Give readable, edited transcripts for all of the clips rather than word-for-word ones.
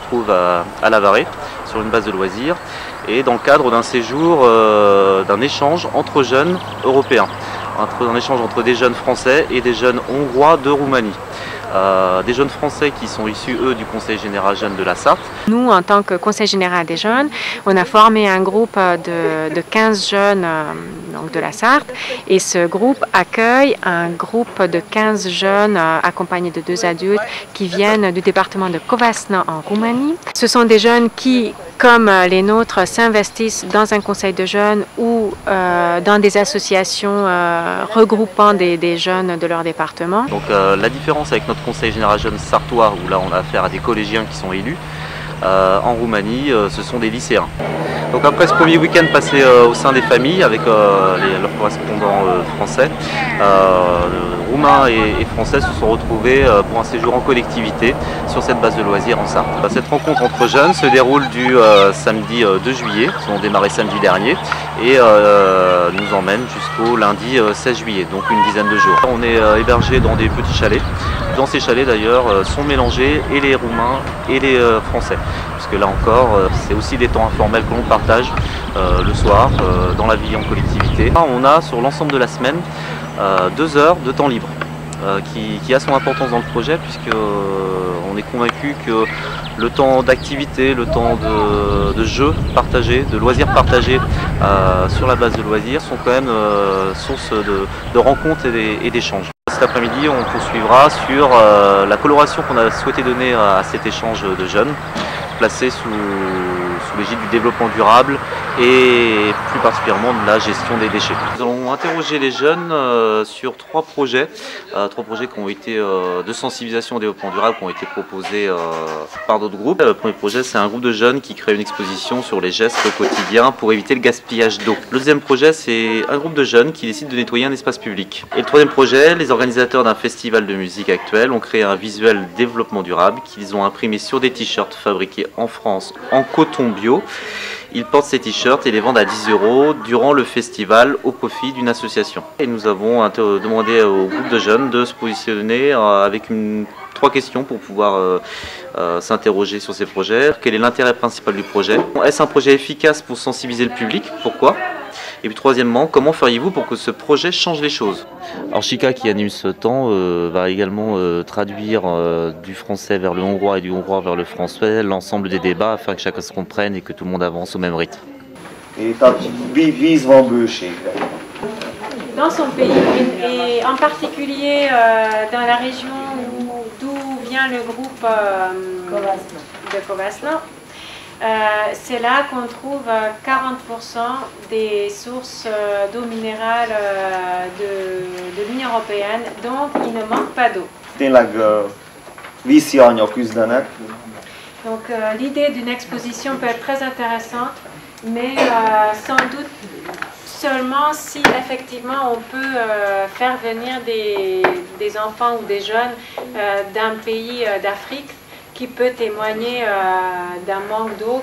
retrouve à Lavaré, sur une base de loisirs, et dans le cadre d'un séjour, d'un échange entre jeunes européens, un échange entre des jeunes français et des jeunes hongrois de Roumanie. Des jeunes français qui sont issus, eux, du Conseil général jeune de la Sarthe. Nous, en tant que Conseil général des jeunes, on a formé un groupe de 15 jeunes donc de la Sarthe, et ce groupe accueille un groupe de 15 jeunes accompagnés de 2 adultes qui viennent du département de Covasna en Roumanie. Ce sont des jeunes qui, comme les nôtres, s'investissent dans un conseil de jeunes ou dans des associations regroupant des jeunes de leur département. Donc la différence avec notre conseil général jeune sartois, où là on a affaire à des collégiens qui sont élus, en Roumanie, ce sont des lycéens. Donc après ce premier week-end passé au sein des familles avec leurs correspondants français, roumains et français se sont retrouvés pour un séjour en collectivité sur cette base de loisirs en Sarthe. Cette rencontre entre jeunes se déroule du samedi 2 juillet, ils ont démarré samedi dernier, et nous emmène jusqu'au lundi 16 juillet, donc une dizaine de jours. On est hébergé dans des petits chalets. Dans ces chalets d'ailleurs sont mélangés et les Roumains et les Français, puisque là encore c'est aussi des temps informels que l'on partage le soir dans la vie en collectivité. On a sur l'ensemble de la semaine 2 heures de temps libre qui a son importance dans le projet, puisque on est convaincu que le temps d'activité, le temps de jeu partagé, de loisirs partagés sur la base de loisirs sont quand même source de rencontres et d'échanges. Cet après-midi, on poursuivra sur la coloration qu'on a souhaité donner à cet échange de jeunes, placé sous l'égide du développement durable et plus particulièrement de la gestion des déchets. Nous allons interroger les jeunes sur 3 projets qui ont été de sensibilisation au développement durable qui ont été proposés par d'autres groupes. Le premier projet, c'est un groupe de jeunes qui crée une exposition sur les gestes quotidiens pour éviter le gaspillage d'eau. Le deuxième projet, c'est un groupe de jeunes qui décide de nettoyer un espace public. Et le troisième projet, les organisateurs d'un festival de musique actuel ont créé un visuel développement durable qu'ils ont imprimé sur des t-shirts fabriqués en France en coton bio. Ils portent ces t-shirts et les vendent à 10 € durant le festival au profit d'une association. Et nous avons demandé au groupe de jeunes de se positionner avec 3 questions pour pouvoir s'interroger sur ces projets. Quel est l'intérêt principal du projet? Est-ce un projet efficace pour sensibiliser le public? Pourquoi? Et puis troisièmement, comment feriez-vous pour que ce projet change les choses? Alors Chika, qui anime ce temps, va également traduire du français vers le hongrois et du hongrois vers le français l'ensemble des débats afin que chacun se comprenne et que tout le monde avance au même rythme. Dans son pays, et en particulier dans la région d'où vient le groupe de Covasna, c'est là qu'on trouve 40% des sources d'eau minérale de l'Union européenne, donc il ne manque pas d'eau. Donc l'idée d'une exposition peut être très intéressante, mais sans doute seulement si effectivement on peut faire venir des enfants ou des jeunes d'un pays d'Afrique qui peut témoigner d'un manque d'eau,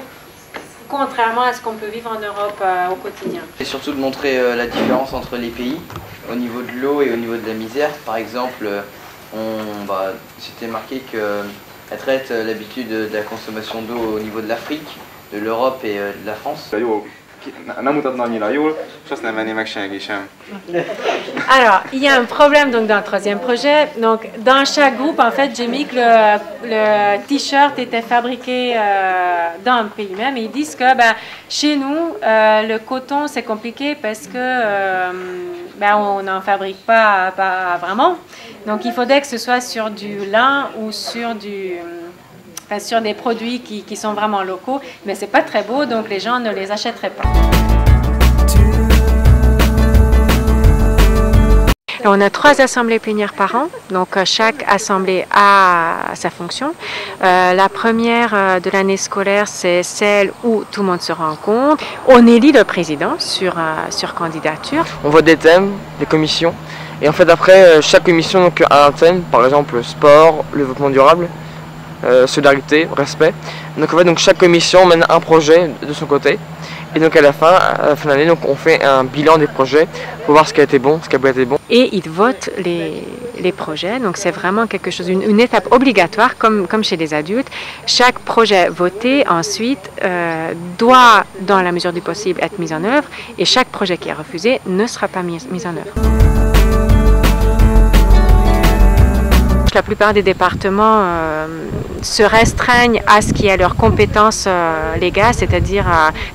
contrairement à ce qu'on peut vivre en Europe au quotidien. Et surtout de montrer la différence entre les pays au niveau de l'eau et au niveau de la misère. Par exemple, c'était marqué qu'elle traite l'habitude de la consommation d'eau au niveau de l'Afrique, de l'Europe et de la France. Alors, il y a un problème donc, dans le troisième projet. Donc, dans chaque groupe, en fait, j'ai mis que le t-shirt était fabriqué dans un pays même. Et ils disent que chez nous, le coton, c'est compliqué parce que on n'en fabrique pas vraiment. Donc, il faudrait que ce soit sur du lin ou sur sur des produits qui sont vraiment locaux, mais c'est pas très beau, donc les gens ne les achèteraient pas. On a 3 assemblées plénières par an, donc chaque assemblée a sa fonction. La première de l'année scolaire, c'est celle où tout le monde se rencontre. On élit le président sur candidature. On voit des thèmes, des commissions, et en fait après chaque commission donc, a un thème, par exemple sport, le développement durable, solidarité, respect. Donc en fait chaque commission mène un projet de son côté Et donc à la fin de l'année, donc on fait un bilan des projets pour voir ce qui a été bon, ce qui n'a pas été bon. Et ils votent les projets, donc c'est vraiment quelque chose, une étape obligatoire comme chez les adultes. Chaque projet voté ensuite doit, dans la mesure du possible, être mis en œuvre, et chaque projet qui est refusé ne sera pas mis en œuvre. La plupart des départements se restreignent à ce qui est leurs compétences légales, c'est-à-dire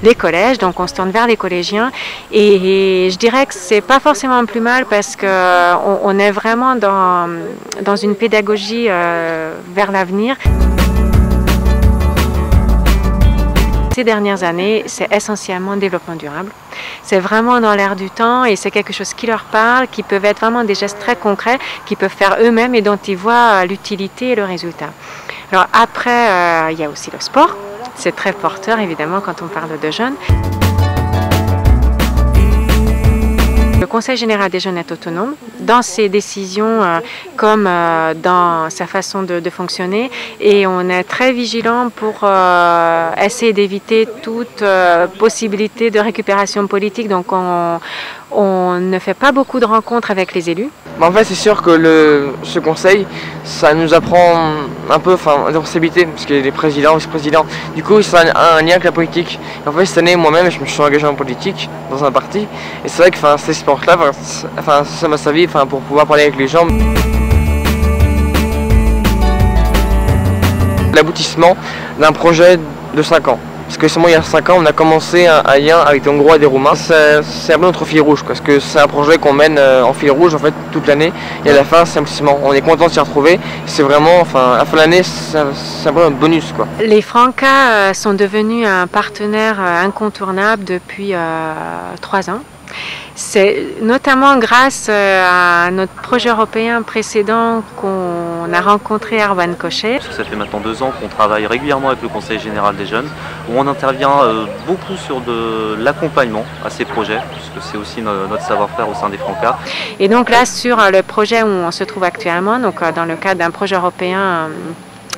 les collèges. Donc on se tourne vers les collégiens et je dirais que c'est pas forcément plus mal parce qu'on est vraiment dans une pédagogie vers l'avenir. Ces dernières années, c'est essentiellement le développement durable. C'est vraiment dans l'air du temps et c'est quelque chose qui leur parle, qui peuvent être vraiment des gestes très concrets, qu'ils peuvent faire eux-mêmes et dont ils voient l'utilité et le résultat. Alors après, il y a aussi le sport. C'est très porteur évidemment quand on parle de jeunes. Le Conseil général des jeunes est autonome dans ses décisions comme dans sa façon de fonctionner et on est très vigilant pour essayer d'éviter toute possibilité de récupération politique. Donc on ne fait pas beaucoup de rencontres avec les élus. En fait, c'est sûr que ce conseil, ça nous apprend un peu la responsabilité, parce qu'il y a des présidents, vice-présidents. Du coup, ça a un lien avec la politique. Et en fait, cette année, moi-même, je me suis engagé en politique, dans un parti. Et c'est vrai que ces sports-là, ça m'a servi pour pouvoir parler avec les gens. L'aboutissement d'un projet de 5 ans. Parce que seulement il y a 5 ans, on a commencé un lien avec des Hongrois et des Roumains. C'est un peu notre fil rouge, parce que c'est un projet qu'on mène en fil rouge en fait toute l'année. Et à la fin, c'est investissement. On est content de s'y retrouver. C'est vraiment, à la fin de l'année, c'est un peu un bonus, quoi. Les Francas sont devenus un partenaire incontournable depuis 3 ans. C'est notamment grâce à notre projet européen précédent qu'on a rencontré Erwan Cochet. Ça fait maintenant 2 ans qu'on travaille régulièrement avec le Conseil général des jeunes, où on intervient beaucoup sur de l'accompagnement à ces projets, puisque c'est aussi notre savoir-faire au sein des Francas. Et donc là, sur le projet où on se trouve actuellement, donc dans le cadre d'un projet européen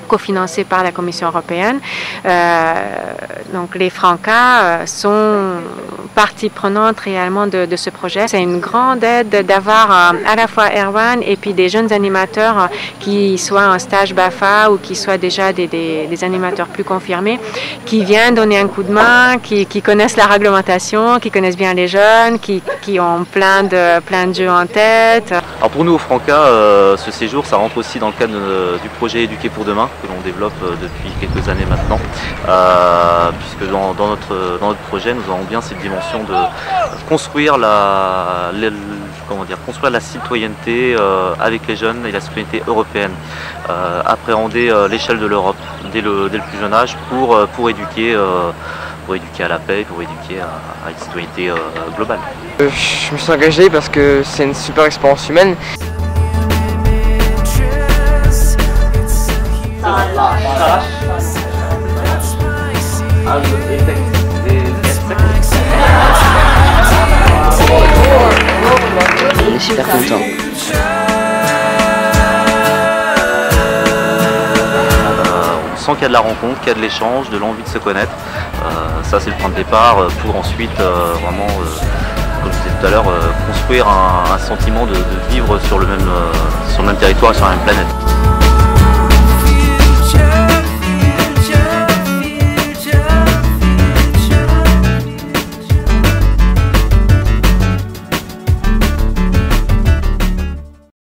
cofinancé par la Commission européenne. Donc les Francas sont partie prenante réellement de ce projet. C'est une grande aide d'avoir à la fois Erwan et puis des jeunes animateurs qui soient en stage BAFA ou qui soient déjà des animateurs plus confirmés, qui viennent donner un coup de main, qui connaissent la réglementation, qui connaissent bien les jeunes, qui ont plein de jeux en tête. Alors pour nous au Francas, ce séjour ça rentre aussi dans le cadre du projet Éduquer pour demain que l'on développe depuis quelques années maintenant, puisque dans notre projet nous avons bien cette dimension de construire construire la citoyenneté avec les jeunes et la citoyenneté européenne, appréhender l'échelle de l'Europe dès le plus jeune âge pour éduquer à la paix, pour éduquer à une citoyenneté globale. Je me suis engagé parce que c'est une super expérience humaine. On est super content. On sent qu'il y a de la rencontre, qu'il y a de l'échange, de l'envie de se connaître. Ça c'est le point de départ pour ensuite vraiment, comme je disais tout à l'heure, construire un sentiment de vivre sur le même territoire et sur la même planète.